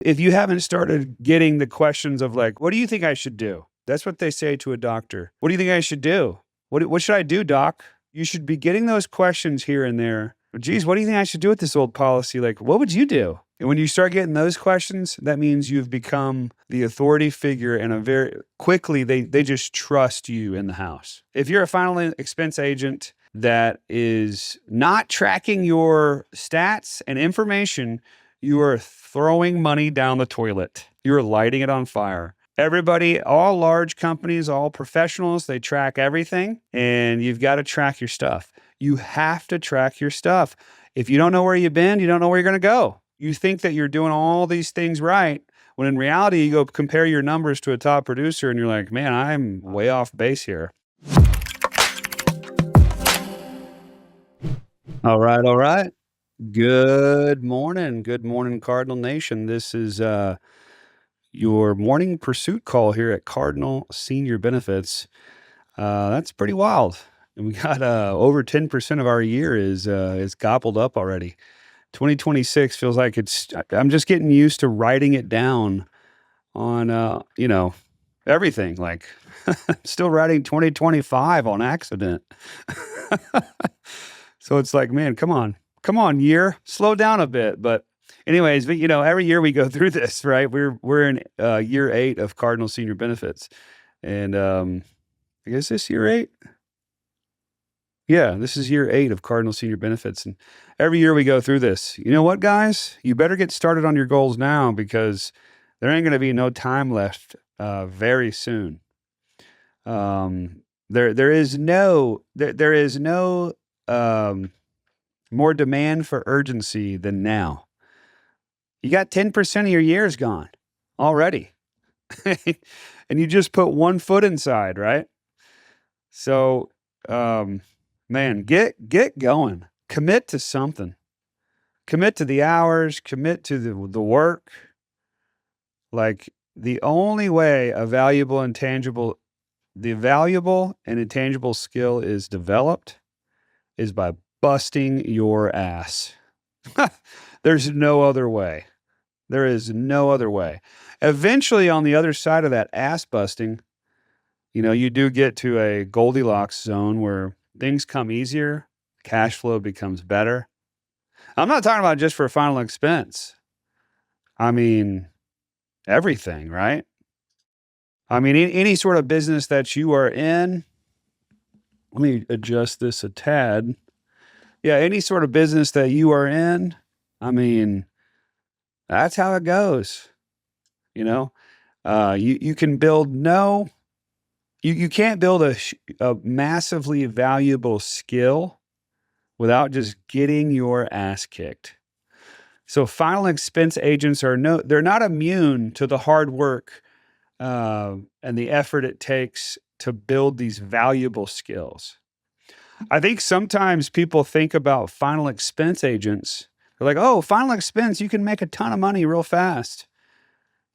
If you haven't started getting the questions of like, what do you think I should do? That's what they say to a doctor. What do you think I should do? What should I do, doc? You should be getting those questions here and there. Geez, what do you think I should do with this old policy? Like, what would you do? And when you start getting those questions, that means you've become the authority figure, and a very quickly they just trust you in the house. If you're a final expense agent that is not tracking your stats and information, you are throwing money down the toilet. You're lighting it on fire. Everybody, all large companies, all professionals, they track everything, and you've got to track your stuff. You have to track your stuff. If you don't know where you've been, you don't know where you're going to go. You think that you're doing all these things right, when in reality, you go compare your numbers to a top producer and you're like, man, I'm way off base here. All right, all right. Good morning. Good morning, Cardinal Nation. This is your morning pursuit call here at Cardinal Senior Benefits. That's pretty wild. And we got over 10% of our year is gobbled up already. 2026 feels like I'm just getting used to writing it down on, everything. Like still writing 2025 on accident. So it's like, man, come on, year, slow down a bit. But anyways, every year we go through this, right? We're in year 8 of Cardinal Senior Benefits, and I guess this year 8. Yeah, this is year 8 of Cardinal Senior Benefits, and every year we go through this. You know what, guys? You better get started on your goals now, because there ain't going to be no time left very soon. There is no more demand for urgency than now. You got 10% of your years gone already. And you just put one foot inside, right? So, man, get going. Commit to something. Commit to the hours, commit to the work. Like, the only way the valuable and intangible skill is developed is by busting your ass. There's no other way. There is no other way. Eventually, on the other side of that ass busting, you do get to a Goldilocks zone where things come easier, cash flow becomes better. I'm not talking about just for final expense. I mean, everything, right? I mean, any sort of business that you are in. Let me adjust this a tad. Yeah, any sort of business that you are in, I mean, that's how it goes. You can build you can't build a massively valuable skill without just getting your ass kicked. So final expense agents they're not immune to the hard work and the effort it takes to build these valuable skills. I think sometimes people think about final expense agents. They're like, oh, final expense, you can make a ton of money real fast.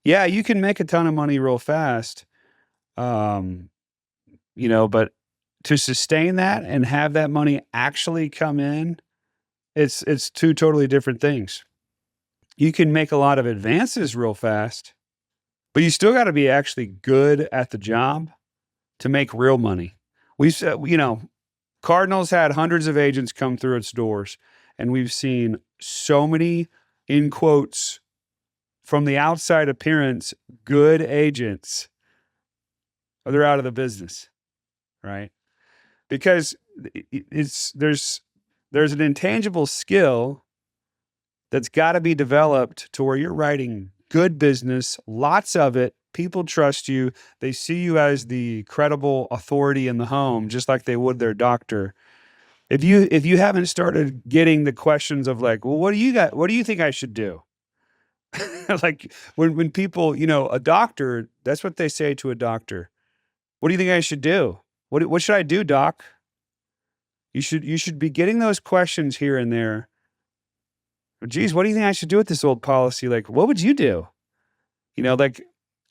Yeah, you can make a ton of money real fast. But to sustain that and have that money actually come in, it's two totally different things. You can make a lot of advances real fast, but you still got to be actually good at the job to make real money. We've said, Cardinal's had hundreds of agents come through its doors, and we've seen so many, in quotes, from the outside appearance, good agents. They're out of the business, right? Because there's an intangible skill that's got to be developed to where you're writing good business, lots of it. People trust you. They see you as the credible authority in the home, just like they would their doctor. If you haven't started getting the questions of like, well, what do you think I should do? Like when people, a doctor, that's what they say to a doctor. What do you think I should do? What should I do, doc? You should be getting those questions here and there. Geez, what do you think I should do with this old policy? Like, what would you do? Like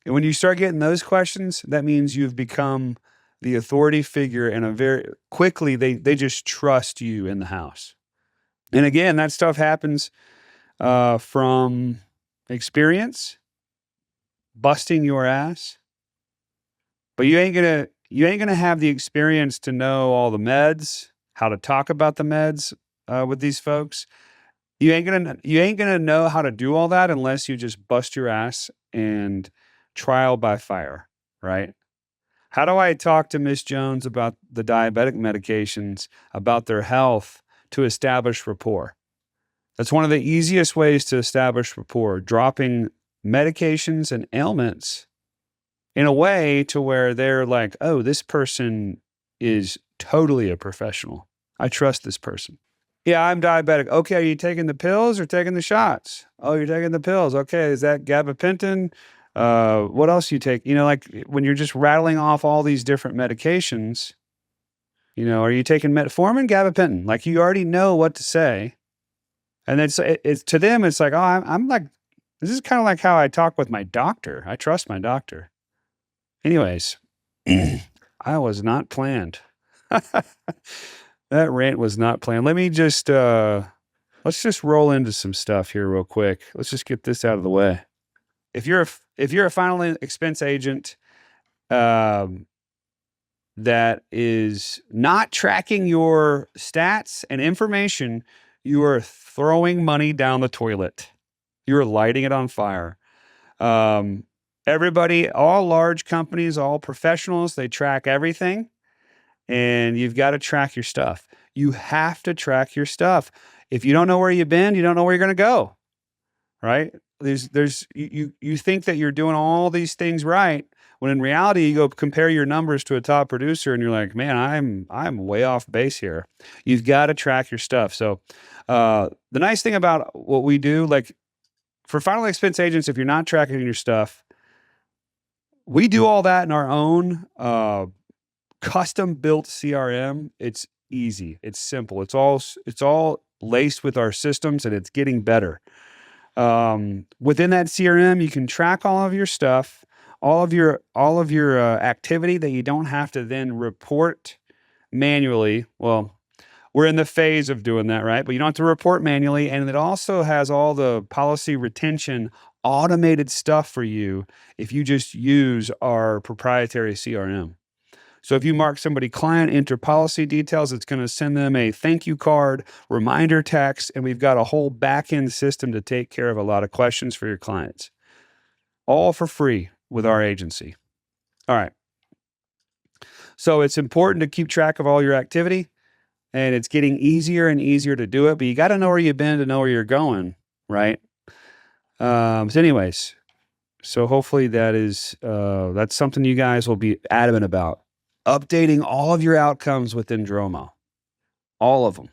when you start getting those questions, that means you've become the authority figure, and very quickly they just trust you in the house. And again, that stuff happens from experience, busting your ass, but you ain't gonna have the experience to know all the meds, how to talk about the meds with these folks. You ain't gonna know how to do all that unless you just bust your ass and trial by fire, right? How do I talk to Miss Jones about the diabetic medications, about their health, to establish rapport? That's one of the easiest ways to establish rapport, dropping medications and ailments in a way to where they're like, oh, this person is totally a professional. I trust this person. Yeah, I'm diabetic. Okay, are you taking the pills or taking the shots? Oh, you're taking the pills. Okay, is that gabapentin? What else you take? Like when you're just rattling off all these different medications, are you taking metformin, gabapentin? Like you already know what to say. And it's to them, it's like, oh, I'm like, this is kind of like how I talk with my doctor. I trust my doctor. Anyways, I was not planned. That rant was not planned. Let me just, let's just roll into some stuff here real quick. Let's just get this out of the way. If you're a final expense agent, that is not tracking your stats and information, you are throwing money down the toilet. You're lighting it on fire. Everybody, all large companies, all professionals, they track everything, and you've got to track your stuff. You have to track your stuff. If you don't know where you've been, you don't know where you're going to go, right? You think that you're doing all these things right, when in reality, you go compare your numbers to a top producer and you're like, man, I'm way off base here. You've got to track your stuff. So the nice thing about what we do, like for final expense agents, if you're not tracking your stuff, we do all that in our own custom built CRM. It's easy. It's simple. It's all laced with our systems, and it's getting better. Within that CRM, you can track all of your stuff, all of your activity that you don't have to then report manually. Well, we're in the phase of doing that, right? But you don't have to report manually, and it also has all the policy retention automated stuff for you if you just use our proprietary CRM. So if you mark somebody client, enter policy details, it's going to send them a thank you card, reminder text, and we've got a whole back-end system to take care of a lot of questions for your clients. All for free with our agency. All right. So it's important to keep track of all your activity, and it's getting easier and easier to do it, but you got to know where you've been to know where you're going, right? So hopefully that's something you guys will be adamant about. Updating all of your outcomes within Dromo. All of them.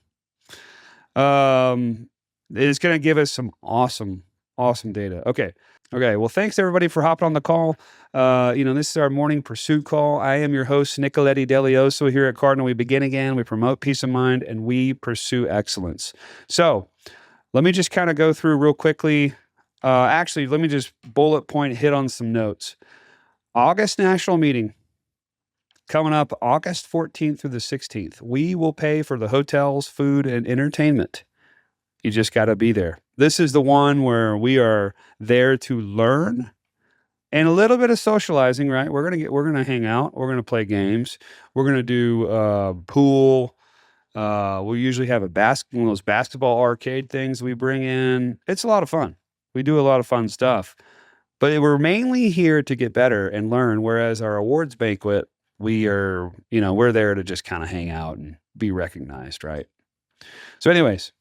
It's going to give us some awesome data. Okay. Well, thanks everybody for hopping on the call. This is our morning pursuit call. I am your host, Nicoletti Delioso here at Cardinal. We begin again. We promote peace of mind and we pursue excellence. So let me just kind of go through real quickly. Actually, let me just bullet point hit on some notes. August national meeting. Coming up August 14th through the 16th, we will pay for the hotels, food, and entertainment. You just got to be there. This is the one where we are there to learn and a little bit of socializing, right? We're going to hang out. We're going to play games. We're going to do pool. We usually have one of those basketball arcade things we bring in. It's a lot of fun. We do a lot of fun stuff. But we're mainly here to get better and learn, whereas our awards banquet, we're there to just kind of hang out and be recognized, right? So anyways,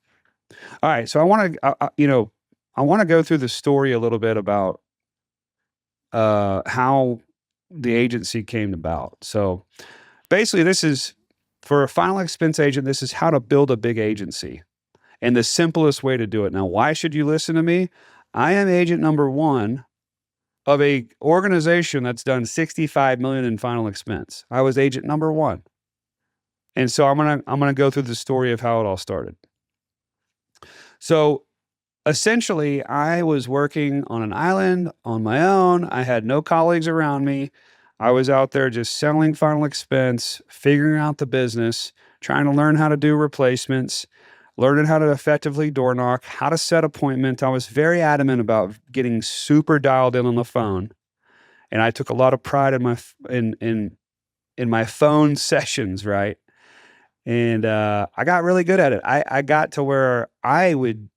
all right. So I want to go through the story a little bit about how the agency came about. So basically, this is for a final expense agent. This is how to build a big agency and the simplest way to do it. Now, why should you listen to me? I am agent number one of a organization that's done $65 million in final expense. I was agent number one. And so I'm going to go through the story of how it all started. So essentially, I was working on an island on my own. I had no colleagues around me. I was out there just selling final expense, figuring out the business, trying to learn how to do replacements, learning how to effectively door knock, how to set appointments. I was very adamant about getting super dialed in on the phone, and I took a lot of pride in my phone sessions, right? And I got really good at it. I got to where I would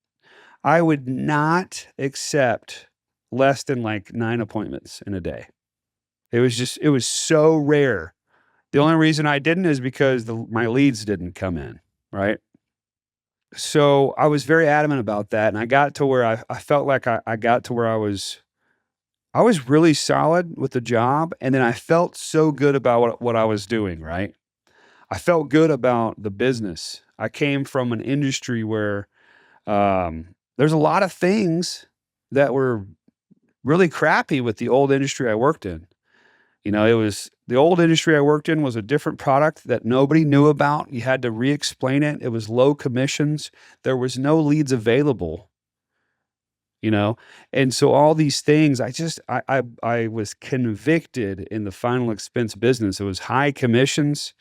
not accept less than like 9 appointments in a day. It was so rare. The only reason I didn't is because my leads didn't come in, right? So I was very adamant about that, and I got to where I felt like I got to where I was really solid with the job, and then I felt so good about what I was doing, right? I felt good about the business. I came from an industry where there's a lot of things that were really crappy with the old industry I worked in. It was the old industry I worked in was a different product that nobody knew about. You had to re-explain it. It was low commissions. There was no leads available, you know? And so all these things, I was convicted in the final expense business. It was high commissions.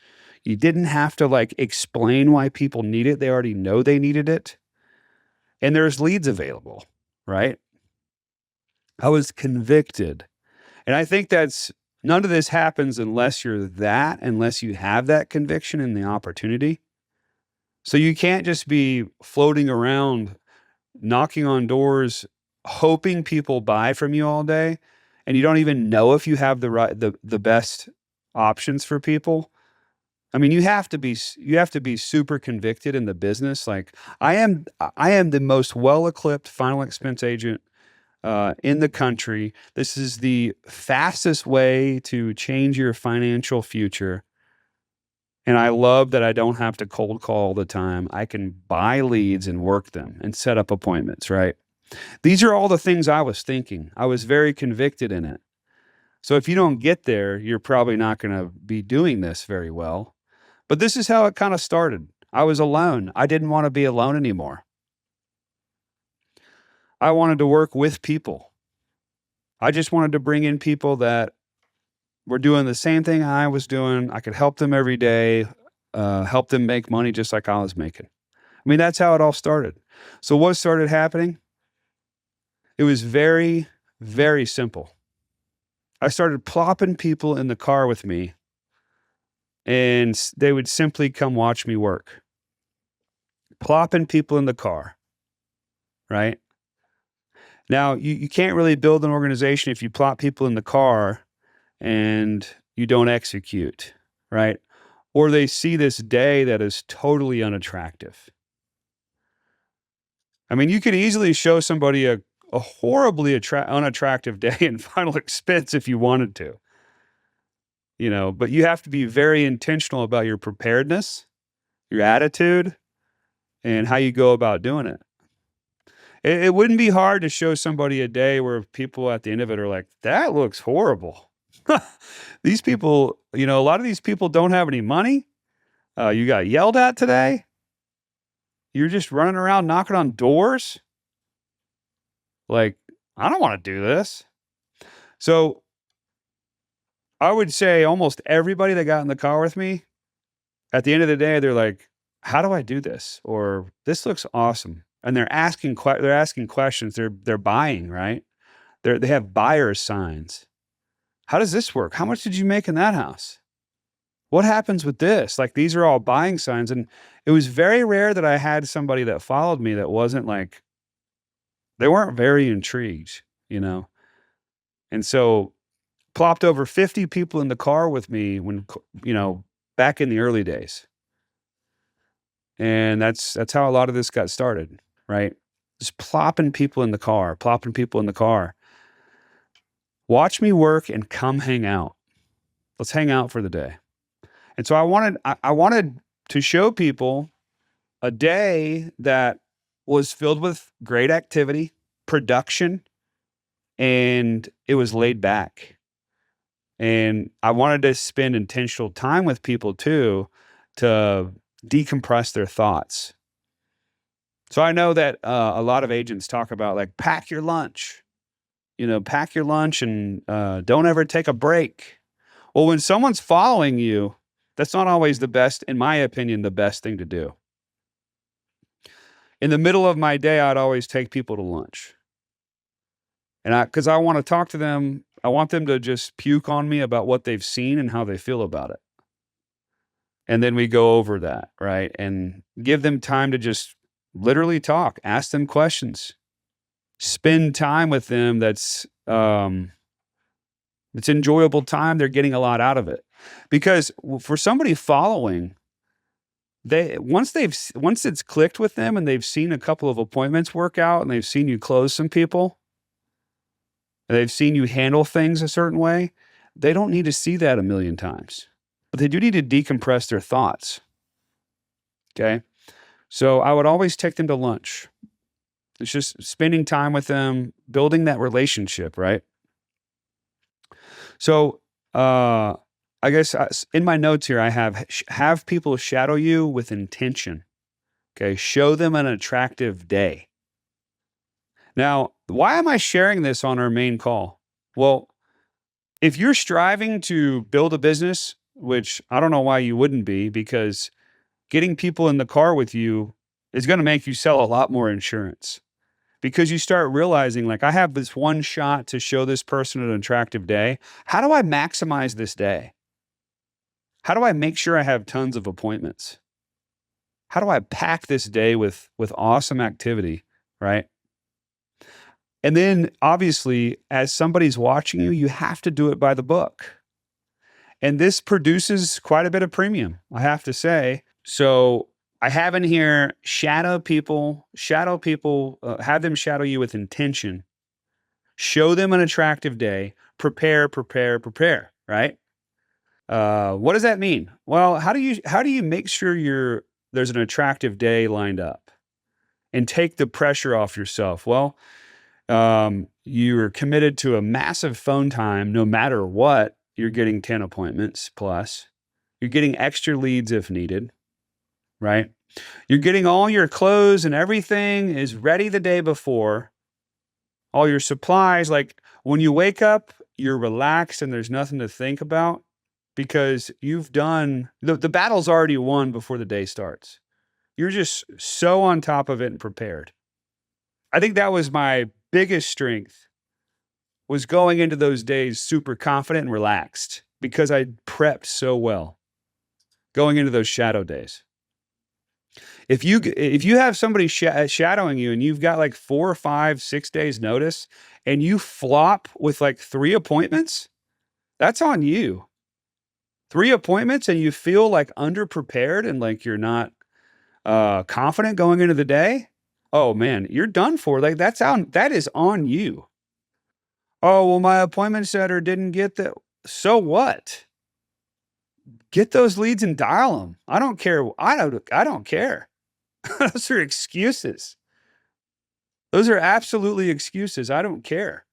You didn't have to like explain why people need it. They already know they needed it. And there's leads available, right? I was convicted. And I think none of this happens unless unless you have that conviction and the opportunity. So you can't just be floating around, knocking on doors, hoping people buy from you all day, and you don't even know if you have the best options for people. I mean, you have to be super convicted in the business. Like I am the most well-equipped final expense agent in the country. This is the fastest way to change your financial future. And I love that I don't have to cold call all the time. I can buy leads and work them and set up appointments, right? These are all the things I was thinking. I was very convicted in it. So if you don't get there, you're probably not going to be doing this very well. But this is how it kind of started. I was alone. I didn't want to be alone anymore. I wanted to work with people. I just wanted to bring in people that were doing the same thing I was doing. I could help them every day, help them make money just like I was making. I mean, that's how it all started. So what started happening? It was very, very simple. I started plopping people in the car with me, and they would simply come watch me work. Plopping people in the car, right? Now, you can't really build an organization if you plop people in the car and you don't execute, right? Or they see this day that is totally unattractive. I mean, you could easily show somebody a horribly unattractive day in final expense if you wanted to, but you have to be very intentional about your preparedness, your attitude, and how you go about doing it. It wouldn't be hard to show somebody a day where people at the end of it are like, that looks horrible. These people, a lot of these people don't have any money. You got yelled at today. You're just running around knocking on doors. Like, I don't want to do this. So I would say almost everybody that got in the car with me, at the end of the day, they're like, how do I do this? Or this looks awesome. And they're asking questions. They're buying, right? They have buyer's signs. How does this work? How much did you make in that house? What happens with this? Like, these are all buying signs. And it was very rare that I had somebody that followed me that wasn't like, they weren't very intrigued, And so plopped over 50 people in the car with me when, back in the early days. And that's how a lot of this got started, right? Just plopping people in the car. Watch me work and come hang out. Let's hang out for the day. And so I wanted to show people a day that was filled with great activity, production, and it was laid back. And I wanted to spend intentional time with people too, to decompress their thoughts. So I know that a lot of agents talk about like, pack your lunch, and don't ever take a break. Well, when someone's following you, that's not always in my opinion, the best thing to do. In the middle of my day, I'd always take people to lunch. And because I want to talk to them, I want them to just puke on me about what they've seen and how they feel about it. And then we go over that, right? And give them time to just literally talk, ask them questions, spend time with them it's enjoyable time. They're getting a lot out of it. Because for somebody following, once it's clicked with them and they've seen a couple of appointments work out and they've seen you close some people, and they've seen you handle things a certain way, they don't need to see that a million times. But they do need to decompress their thoughts. Okay? So I would always take them to lunch. It's just spending time with them, building that relationship, right? So, I guess in my notes here, I have people shadow you with intention. Okay. Show them an attractive day. Now, why am I sharing this on our main call? Well, if you're striving to build a business, which I don't know why you wouldn't be, because getting people in the car with you is going to make you sell a lot more insurance. Because you start realizing, like, I have this one shot to show this person an attractive day. How do I maximize this day? How do I make sure I have tons of appointments? How do I pack this day with awesome activity, right? And then obviously, as somebody's watching you, you have to do it by the book. And this produces quite a bit of premium, I have to say. So I have in here shadow people, have them shadow you with intention, show them an attractive day, prepare, right? What does that mean? Well, how do you make sure there's an attractive day lined up and take the pressure off yourself? Well, you're committed to a massive phone time. No matter what, you're getting 10 appointments plus. You're getting extra leads if needed, right? You're getting all your clothes and everything is ready the day before. All your supplies, like when you wake up, you're relaxed and there's nothing to think about because you've done, the battle's already won before the day starts. You're just so on top of it and prepared. I think that was my biggest strength, was going into those days super confident and relaxed because I prepped so well going into those shadow days. If you have somebody shadowing you and you've got like 4 or 5, 6 days notice and you flop with like 3 appointments, that's on you. 3 appointments and you feel like underprepared and like you're not confident going into the day. Oh man, you're done for. Like that is on you. Oh, well, my appointment setter didn't get that. So what? Get those leads and dial them. I don't care. I don't care. Those are excuses. Those are absolutely excuses. I don't care.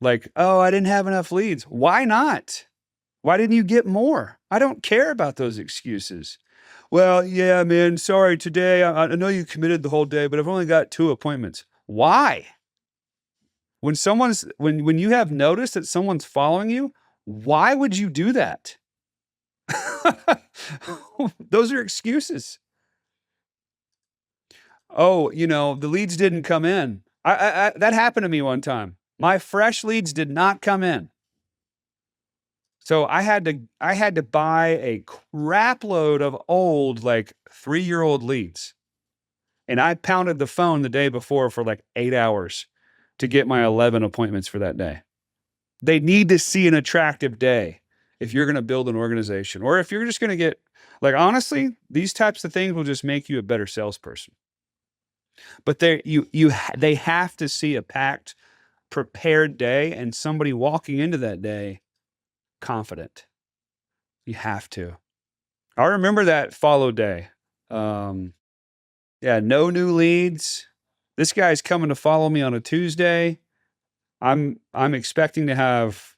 Like, oh, I didn't have enough leads. Why not? Why didn't you get more? I don't care about those excuses. Well, yeah, man, sorry, today, I know you committed the whole day, but I've only got 2 appointments. Why? When you have noticed that someone's following you, why would you do that? Those are excuses. Oh, the leads didn't come in. That happened to me one time. My fresh leads did not come in. So I had to buy a crap load of old, like 3-year-old leads. And I pounded the phone the day before for like 8 hours to get my 11 appointments for that day. They need to see an attractive day if you're going to build an organization, or if you're just going to get, like, honestly, these types of things will just make you a better salesperson. But they have to see a packed, prepared day and somebody walking into that day confident. You have to. I remember that follow day. Yeah, no new leads. This guy's coming to follow me on a Tuesday. I'm expecting to have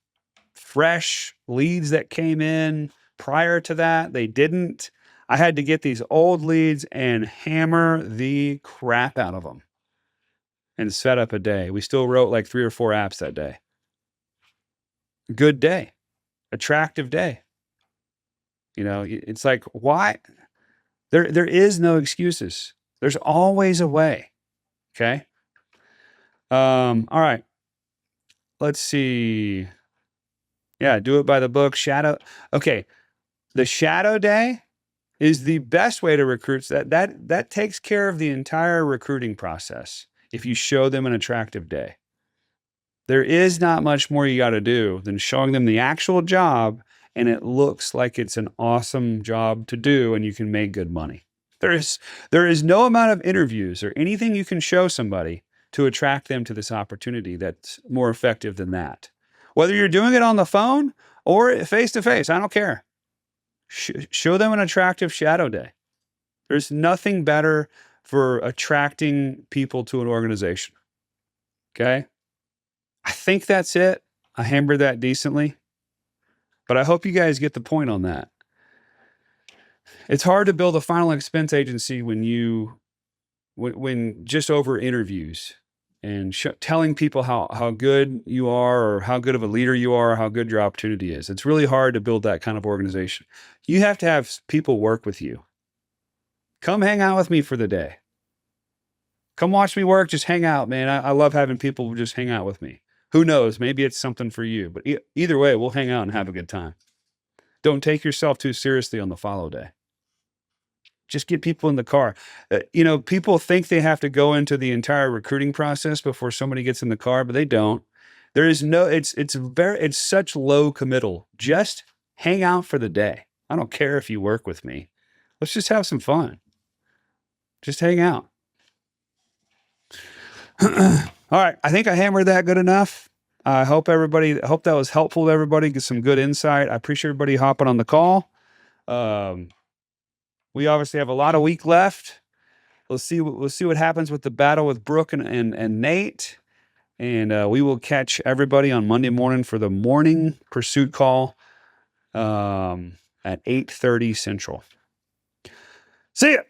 fresh leads that came in prior to that. They didn't. I had to get these old leads and hammer the crap out of them and set up a day. We still wrote like 3 or 4 apps that day. Good day. Attractive day. It's like, why? There is no excuses. There's always a way. Okay. All right. Let's see. Yeah, do it by the book. Shadow. Okay. The shadow day is the best way to recruit. That takes care of the entire recruiting process if you show them an attractive day. There is not much more you got to do than showing them the actual job, and it looks like it's an awesome job to do and you can make good money. There is no amount of interviews or anything you can show somebody to attract them to this opportunity that's more effective than that. Whether you're doing it on the phone or face to face, I don't care. Show them an attractive shadow day. There's nothing better for attracting people to an organization. Okay? I think that's it. I hammered that decently, but I hope you guys get the point on that. It's hard to build a final expense agency when just over interviews and telling people how good you are or how good of a leader you are, or how good your opportunity is. It's really hard to build that kind of organization. You have to have people work with you. Come hang out with me for the day. Come watch me work. Just hang out, man. I love having people just hang out with me. Who knows? Maybe it's something for you. But either way, we'll hang out and have a good time. Don't take yourself too seriously on the follow day. Just get people in the car. People think they have to go into the entire recruiting process before somebody gets in the car, but they don't. There is no. It's such low committal. Just hang out for the day. I don't care if you work with me. Let's just have some fun. Just hang out. All right. I think I hammered that good enough. I hope that was helpful to everybody. Get some good insight. I appreciate everybody hopping on the call. We obviously have a lot of week left. We'll see what happens with the battle with Brooke and Nate. And we will catch everybody on Monday morning for the morning pursuit call at 8:30 Central. See ya.